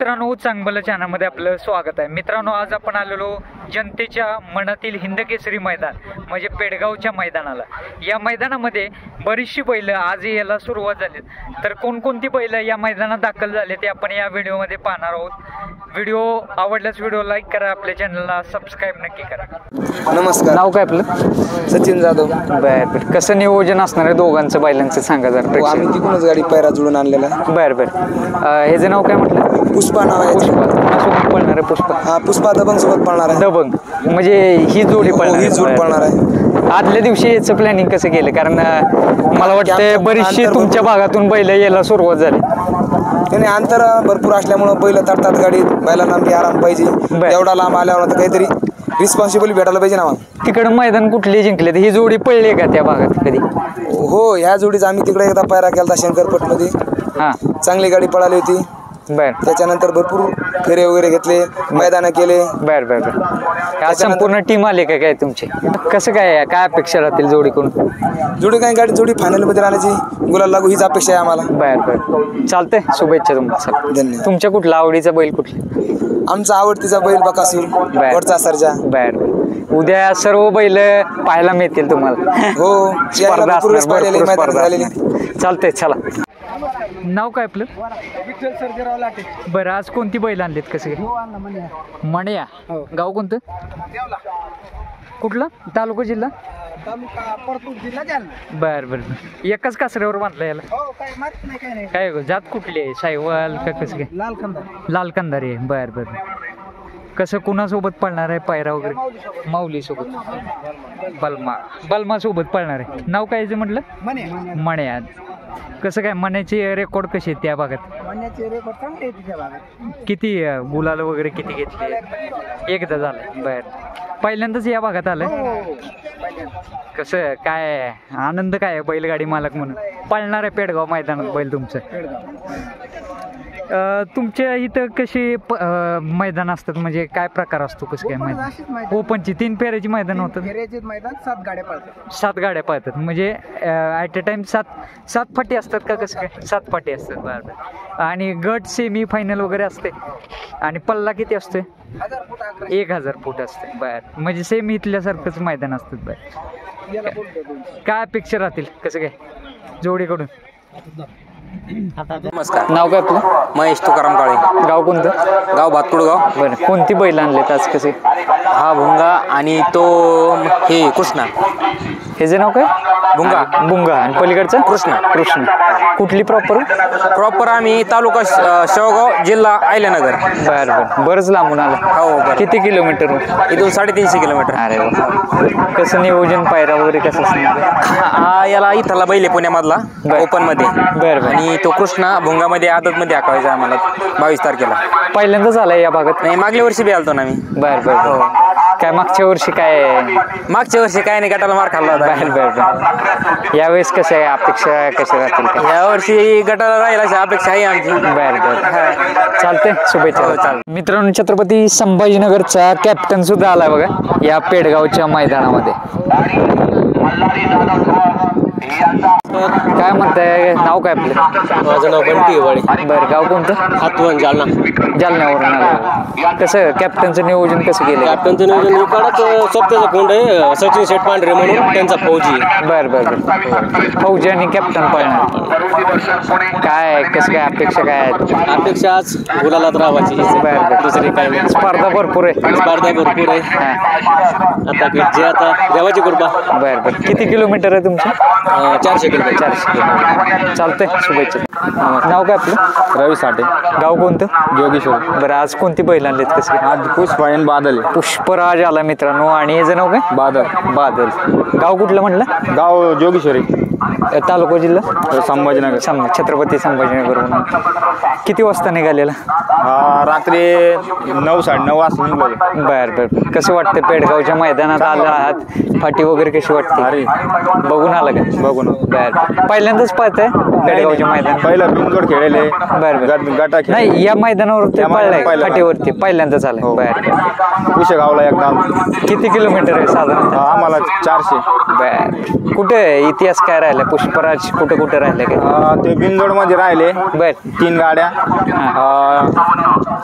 मित्रांनो, चांगलं चॅनलमध्ये आपलं स्वागत आहे. मित्रांनो, आज आपण आलेलो जनतेच्या मनातील हिंदकेसरी मैदान म्हणजे पेडगावच्या मैदानाला. या मैदानामध्ये बरीचशी बैल आज याला सुरुवात झाली, तर कोणकोणती बैल या मैदानात दाखल झाले ते आपण या व्हिडिओमध्ये पाहणार आहोत. व्हिडिओ आवडल्यास व्हिडिओ लाईक करा, आपल्या चॅनलला सबस्क्राईब नक्की करा. नमस्कार. नाव काय आपलं? सचिन जाधव. बरं, कसं नियोजन असणार आहे दोघांचं बैलांचं सांगा जरा. आम्ही तिकडूनच गाडी पैरा जुळून आणलेला. बरं, ह्याचं नाव काय म्हटलं? पुष्पा नाव आहे. पुष्पा पळणार आहे. पुष्पा, हा, पुष्पा दबंग सोबत पळणार आहे. दबंग म्हणजे ही जोडी पळणार, ही जोड पळणार आहे. आदल्या दिवशी याचं प्लॅनिंग कसं केलं? कारण मला वाटतं बरीचशी तुमच्या भागातून बैल यायला सुरुवात झाली. त्याने अंतर भरपूर असल्यामुळं बैल तडतात गाडीत. बैलांना आमची आराम पाहिजे. एवढा लांब आल्यावर काहीतरी रिस्पॉन्सिबल भेटायला पाहिजे ना. तिकडं मैदान कुठली जिंकले? ही जोडी पळली का त्या भागात कधी? हो, ह्या जोडीचा आम्ही तिकडे एकदा पैरा केला शंकरपटमध्ये. हां, चांगली गाडी पळाली होती. बर. त्याच्यानंतर भरपूर फेरे वगैरे घेतले, मैदान केले. बर. आज संपूर्ण टीम आले का काय तुमची? कसं काय अपेक्षा राहतील जोडीकडून? जोडी फायनल मध्ये राहण्याची, गुलाल लागू हीच अपेक्षा आहे आम्हाला. बर, चालतंय. शुभेच्छा तुम्हाला. धन्यवाद. तुमच्या कुठला आवडीचा बैल कुठला? आमचा आवडतीचा बैल बकासूर, वरचा सर्जा. बर, उद्या सर्व बैल पाहायला मिळतील तुम्हाला. हो, चालतंय. चला, नाव काय आपलं? बरं, आज कोणती बैल आणलीत? कसं काय? मण्या. गाव कोणतं? कुठलं? तालुका जिल्हा? बरं, एकाच कासऱ्यावर बांधला याला? काय जात कुठली आहे? सायवाल का कसं काय? लाल कंदारी आहे. बरं, कसं कुणासोबत पळणार आहे? पायरा वगैरे? माऊली सोबत. बलमा सोबत पळणार आहे. नाव काय म्हटलं? मण्या. कसं काय मण्याचे रेकॉर्ड कसे आहेत त्या भागात? किती गुलाल वगैरे किती घेतले? एकदा झालं. बर, पहिल्यांदाच या भागात आलं. कसं काय आनंद काय बैलगाडी मालक म्हणून पळणार आहे पेडगाव मैदानात बैल तुमचं? तुमच्या इथं कशी मैदान असतात, म्हणजे काय प्रकार असतो? कसं काय मैदान? ओपनची 3 फेऱ्याची मैदान होतं. 7 गाड्या पळतात म्हणजे ॲट अ टाइम 7 फाटी असतात का? कसं काय? 7 फाटी असतात. बरं, आणि गट सेमी फायनल वगैरे असते. आणि पल्ला किती असतोय? 1000 फूट असते. बरं, म्हणजे सेम इथल्यासारखंच मैदान असतात. बरं, काय अपेक्षा राहतील कसं काय जोडीकडून? नमस्कार. नाव काय आपलं? महेश तुकाराम काळे. गाव कोणतं? गाव भातकुळगाव. बरं, कोणती बैल आणलेत आज? कसे? हा भुंगा आणि तो हे कृष्णा. ह्याचे नाव काय? भुंगा. आणि पलीकडचं? कृष्ण. कुठली प्रॉपर? आम्ही तालुका शेवगाव, जिल्हा अहिल्यानगर. बरं, बरंच लांबून आलं. हो. किती किलोमीटर? इथून 350 किलोमीटर. अरे वा. कसं नियोजन पायरा वगैरे कसं असणार? हा याला इथला बैल आहे पुण्यामधला, ओपन मध्ये. बरं. आणि तो कृष्णा भुंगामध्ये आदत मध्ये आकायचा आम्हाला 22 तारखेला. पहिल्यांदाच आलाय या भागात? नाही, मागल्या वर्षी बी आलतो ना मी. बरं. काय मागच्या वर्षी काय? मागच्या वर्षी काय नाही, गटाला मार खाल्ला होता. बरं. यावेळेस कसं आहे अपेक्षा कशा राहतील? या वर्षी गटाला राहिला अपेक्षा आहे आमची. बरं, चालतंय. शुभेच्छा. मित्रांनो, छत्रपती संभाजीनगरचा कॅप्टन सुद्धा आलाय बघा या पेडगावच्या मैदानामध्ये. काय म्हणताय? नाव काय आपलं? माझं नाव बंटी वाडी. बरं, गाव कोणतं? हातवन, जालना. जालन्यावरून आलं. कसं कॅप्टनचं नियोजन कसं केलं? कॅप्टनचं नियोजन इकडंच स्वतःचा फोन आहे, सचिन शेठ पांढरे म्हणून त्यांचा फौजी. बरं. फौजी आणि कॅप्टन पळणार. काय कसं काय अपेक्षा काय आहेत? अपेक्षा आज गुलालात राहायची. बरं. दुसरी काय नाही. स्पर्धा भरपूर आहे. आता देवाची कृपा. बरं. किती किलोमीटर आहे तुमचं? 400 किलोमीटर. चालतंय. शुभेच्छा. नाव काय आपलं? रवी साठे. गाव कोणतं? योगेश्वर. बरं, आज कोणती बैल आणलीत? कसं? आज पुष्पा बादल. पुष्पराज आला मित्रांनो. आणि याचं नाव काय? बादल. गाव कुठलं म्हटलं? गाव जोगेश्वरी. तालुका जिल्हा? संभाजीनगर. छत्रपती संभाजीनगर म्हणून. किती वाजता निघालेला? रात्री 9, 9:30 वाजता निघालो. बरं. कसं वाटतं पेडगावच्या मैदानात आला आहात? फाटी वगैरे कशी वाटते? अरे, बघून आलं का? बघून. बरं. पहिल्यांदाच पाहताय पेडगावच्या मैदान? पहिला बिनजोड खेळले. बरं. गटा नाही, या मैदानावरती पळलाय फाटीवरती पहिल्यांदाच आलाय. बरं. कुशेगावला एकदा. किती किलोमीटर आहे साधारण? आम्हाला 400. बरं. कुठे इतिहास काय राहिला? पुष्पराज कुठे राहिले काय? ते बिनजोड मध्ये राहिले. बर. 3 गाड्या.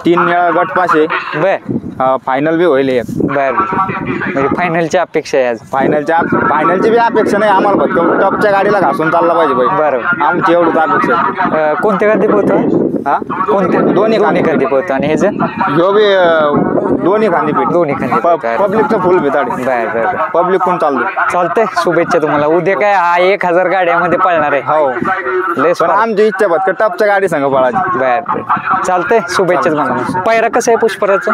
3 वेळा गट पास आहे. बर फायनल बी होईल एक. बर म्हणजे फायनलची अपेक्षा आहे आज. फायनलची बी अपेक्षा नाही आम्हाला, फक्त टॉपच्या गाडीला घासून चालला पाहिजे बैल. बरोबर. आमची एवढीच अपेक्षा आहे. कोणत्या गादी पोहतो? हा कोणते दोन्ही खांदी पोहतो आणि ह्याचं ह्यो बी दोन्ही खांदी पीठ. दोन्ही खांदी पीठ. पब्लिकचं फुल भिताडी. बर पब्लिक कोण चाललं. चालतंय. शुभेच्छा तुम्हाला. उद्या काय हा 1000 गाड्यामध्ये पळणार आहे. हो लय पण आमची इच्छा फक्त टॉपच्या गाडी संग पळायची. बर चालतंय. शुभेच्छा तुम्हाला. पायरा कसं आहे पुष्पराचं?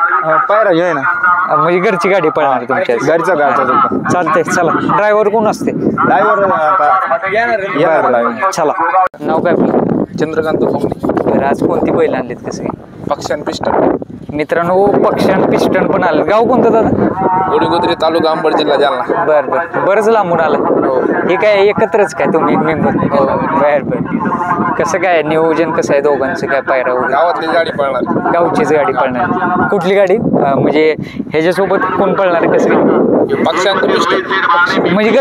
पायरा घे ना, म्हणजे घरची गाडी पळणार तुमच्या? घरचा चालतंय. चला. ड्रायव्हर कोण असते? ड्रायव्हर चला. नाव काय आपलं? चंद्रकांत फोंगणे. आज कोणती बैल आणलीत कसं काय? पक्षान पिस्टन. मित्रांनो पक्षाण पिस्टन पण आलं. गाव कोणतं दादा? गोडीगोद्री तालुका अंबड जिल्हा जालना. बरंच लांबून आलं. हे काय एकत्रच काय तुम्ही मेंबर? बर कसं काय नियोजन कसं आहे दोघांचं? काय पायरा वगैरे? गावातली गाडी पळणार. गावचीच गाडी पळणार. कुठली गाडी म्हणजे ह्याच्यासोबत कोण पळणार आहे कसं काय? पक्षांत पिस्टन म्हणजे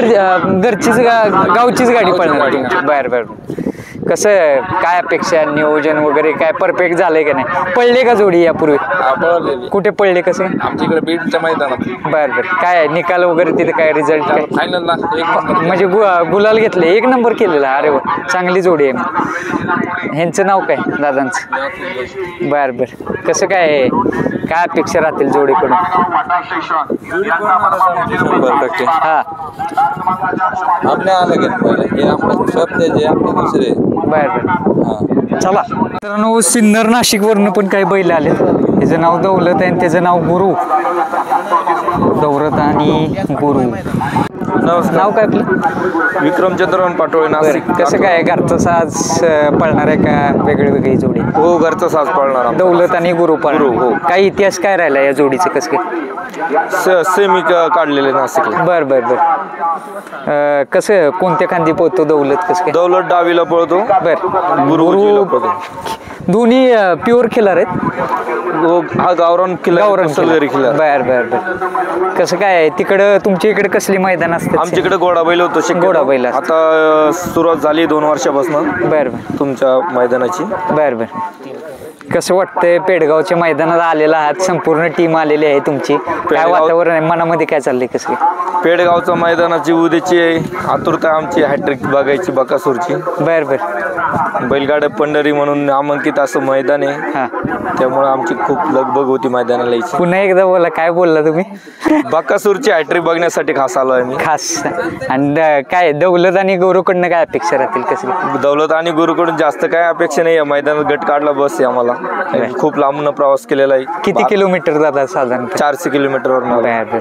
घरचीच गावचीच गाडी पळणार तुमची? बर कसं काय अपेक्षा नियोजन वगैरे काय परफेक्ट झालंय का नाही? पळले का जोडी यापूर्वी? पळलेली. कुठे पळले कसे? आमच्या इकडे बीडच्या मैदानात. बर काय आहे निकाल वगैरे तिथे काय रिझल्ट काय? फायनलला एक नंबर. म्हणजे गुलाल घेतले 1 नंबर केलेला. अरे वा चांगली जोडी आहे. ह्यांचं नाव काय दादांचं? बर कसं काय आहे? काय अपेक्षा राहतील जोडीकडून? 100% हा आपल्या आलं गेलं पहिले हे आपलं शब्द जे आपले दुसरे. बर चला. मित्रांनो सिन्नर नाशिक वरनं पण काही बैल आले. त्याचं नाव दौलत आहे आणि त्याचं नाव गुरु. दौलत आणि गुरु. नाव काय आपलं? विक्रम चंद्रकांत पाटोळे नाशिक. कसं काय घरचं साज पळणार आहे का वेगळी जोडी? हो घरचा साज पळणार. दौलत आणि गुरु पळणार. हो. काही इतिहास काय राहिला या जोडीचं कसं काय? सेमी काढलेले नाशिकला. बर कसं कोणत्या खांदी पोहतो दौलत कसं काय? दौलत डावीला पळतो. बर गुरु पळतो. दोन्ही प्युअर खिलार आहेत. हा गावरान किल्ला. बर कसं काय तिकडं तुमच्या इकडे कसली मैदान असतात? आमच्याकडे घोडा बैल होतो. घोडा बैल असतो. आता सुरुवात झाली 2 वर्षापासून बर तुमच्या मैदानाची. बर कसं वाटतंय पेडगावच्या मैदानात आलेला आहात? संपूर्ण टीम आलेली आहे तुमची. काय वातावरण आहे मनामध्ये? काय चाललंय कसं काय? पेडगावच्या मैदानाची उद्याची आतुरता आमची हॅट्रिक बघायची बकासूरची. बर बैलगाड्या पंढरी म्हणून नामांकित असं मैदान आहे. हा त्यामुळे आमची खूप लगबग होती मैदानाला यायची. पुन्हा एकदा बोला. काय बोलला तुम्ही? बकासूरची हॅट्रिक बघण्यासाठी खास आलो आहे मी. खास. आणि काय दौलत आणि गुरुकडनं काय अपेक्षा राहतील कसं? दौलत आणि गुरुकडून जास्त काय अपेक्षा नाही. मैदानात गट काढला बस आहे आम्हाला. खूप लांबून प्रवास केलेला आहे. किती किलोमीटर जातात साधारण? 400 किलोमीटरवर.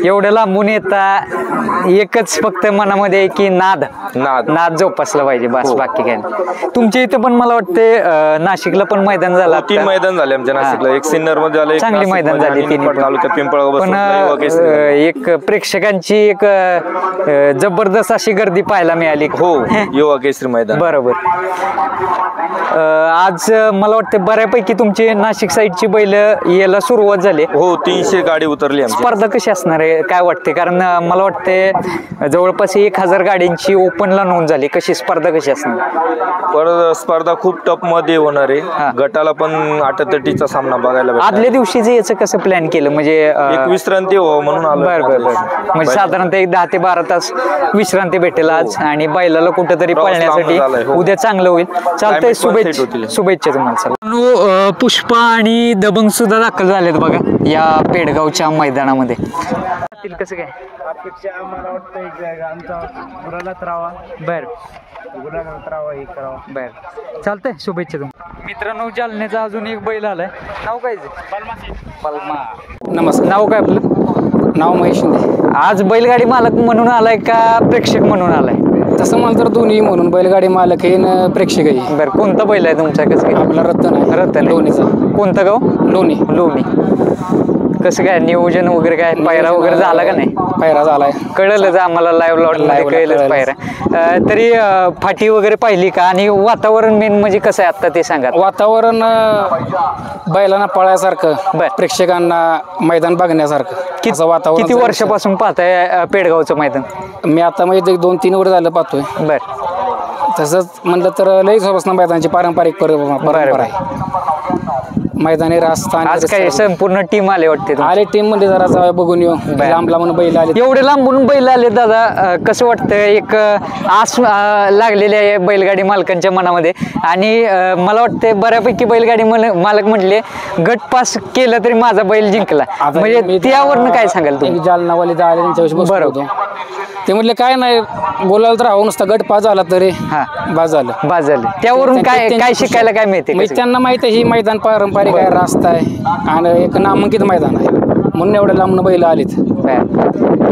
एवढं लांबून येता एकच फक्त मनामध्ये आहे की नाद जोपासला पाहिजे बस. बाकी काय नाही. तुमच्या इथं पण मला वाटते नाशिकला पण मैदान झालं. 3 मैदान झाले आमच्या नाशिकला. एक सिन्नर मध्ये झालं. चांगली मैदान झाली तालुक्यात पिंपळगाव. पण एक प्रेक्षकांची एक जबरदस्त अशी गर्दी पाहायला मिळाली. हो युवा केसरी मैदान. बरोबर. आज मला वाटतं बऱ्यापैकी तुमची नाशिक साईडची बैल यायला सुरुवात झाली. हो 300 गाडी उतरली आमची. स्पर्धा कशी असणार आहे काय वाटते? कारण मला वाटते जवळपास 1000 गाड्यांची ओपनला नोंद झाली. कशी स्पर्धा कशी असणार? स्पर्धा खूप टप मध्ये होणार आहे. गटाला पण अटतटीचा सामना बघायला भेटणार. आदल्या दिवशीच याचं कसं प्लॅन केलं म्हणजे एक विश्रांती हो म्हणून आलो. बर म्हणजे साधारणतः एक 10 ते 12 तास विश्रांती भेटेल आज आणि बैलाला कुठेतरी पळण्यासाठी उद्या चांगलं होईल. चालतंय. शुभेच्छा तुम्हाला. पुष्पा आणि दबंग सुद्धा दाखल झालेत बघा या पेडगावच्या मैदानामध्ये. कसं काय अपेक्षा आम्हाला वाटतं आमचा गुलालात राहावा. गुलालात राहावा हे करावं. चालतंय. शुभेच्छा तुम्हाला. मित्रांनो जालन्याचा अजून एक बैल आलाय. नाव काय? पल्मा. नमस्कार. नाव काय आपलं? नाव महेश शिंदे. आज बैलगाडी मालक म्हणून आलाय का प्रेक्षक म्हणून आलाय? तसं मला तर दोन्ही म्हणून बैलगाडी मालक हे न प्रेक्षक आहे. बरं कोणता बैल आहे तुमचा? कसं काय? आपला रतन लोणीचा. कोणतं गाव? लोणी. कसं काय नियोजन वगैरे काय पायरा वगैरे झाला का नाही? पायरा झालाय. कळलंच आम्हाला लाईव्ह लॉटमध्ये कळलंच पायरा. तरी फाटी वगैरे पाहिली का? आणि वातावरण मेन म्हणजे कसं आहे आता ते सांगा. वातावरण बैलांना पळायसारखं, प्रेक्षकांना मैदान बघण्यासारखं वातावरण. किती वर्षापासून पाहताय पेडगावचं मैदान? मी आता म्हणजे 2-3 वर्ष झालं पाहतोय. तसंच म्हणलं तर लई सोपासून मैदानाची पारंपरिक परंपरा आहे. मैदानी रास्ता आज काय संपूर्ण टीम आले वाटते तुम्ही? आले टीम मध्ये जरा जाऊया बघून येऊ. लांब लांबून बैल आले. एवढे लांबून बैल आले दादा, कसं वाटतं? एक आस लागलेली आहे बैलगाडी मालकांच्या मनामध्ये आणि मला वाटतं बऱ्यापैकी बैलगाडी मालक म्हटले गट पास केलं तरी माझा बैल जिंकला, म्हणजे त्यावरनं काय सांगाल तुम्ही? जालनावाले आले त्यांच्याविषयी बसलो बरोबर. होतो. ते म्हटले काय नाही बोलायला तर हवं नुसता गट पास झाला तरी बाज झालं. बाज झाले. त्यावरून काय शिकायला काय मिळते? म्हणजे त्यांना माहित आहे ही मैदान पारंपरिक आहे, रास्ता आहे आणि एक नामांकित मैदान आहे म्हणून एवढ्या लांबून बैल आलीत.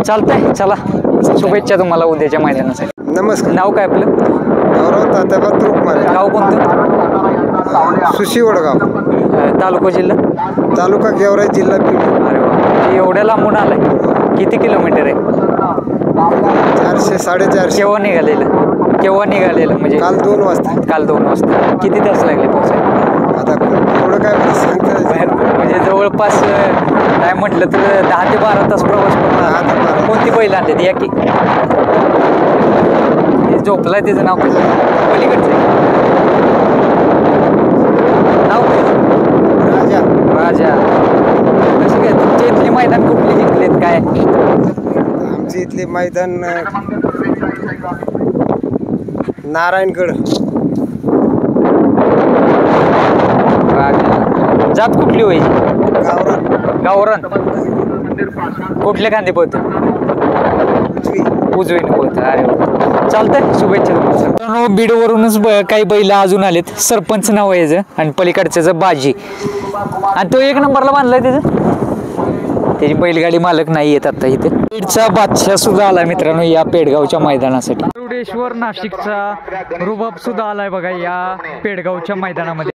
चालतंय, चला शुभेच्छा तुम्हाला उद्याच्या मैदानासाठी. नमस्कार. नाव काय आपलं? गौरव तात्याबा तुरुकमारे, गाव कोणतं? सुशी वडगाव, तालुका जिल्हा? तालुका गेवराई, जिल्हा बीड. अरे वा, एवढ्या लांबून आलाय. किती किलोमीटर आहे? 400 450. केव्हा निघालेलं म्हणजे? काल 2 वाजता. काल 2 वाजता. किती तास लागले पोहोचायला? आता एवढं काय मला सांगता म्हणजे जवळपास काय म्हटलं तर 10 ते 12 तास प्रवास करणार. कोणती बैल आणते ती? या की झोपलाय, त्याचं नाव पलीकडचं नाव राजा. राजा. कशी काय तुमच्या इथली मैदान कुठली जिंकलेत काय? आमच्या इथले मैदान नारायणगड. राजा. जात कुठली होईल? गावरान. कुठल्या खांदे पोहत? उजवीने पोहत. अरे वा, चालतंय, शुभेच्छा. मित्रांनो, बीडवरूनच काही बैल अजून आलेत. सरपंच नाव आहे याचं आणि पलीकडचं बाजी, आणि तो 1 नंबरला बांधलाय त्याची बैलगाडी मालक नाही येत आता इथे. बीडचा बादशाह सुद्धा आलाय मित्रांनो या पेडगावच्या मैदानासाठी. मुरुडेश्वर नाशिकचा रुबाब सुद्धा आलाय बघा या पेडगावच्या मैदानामध्ये.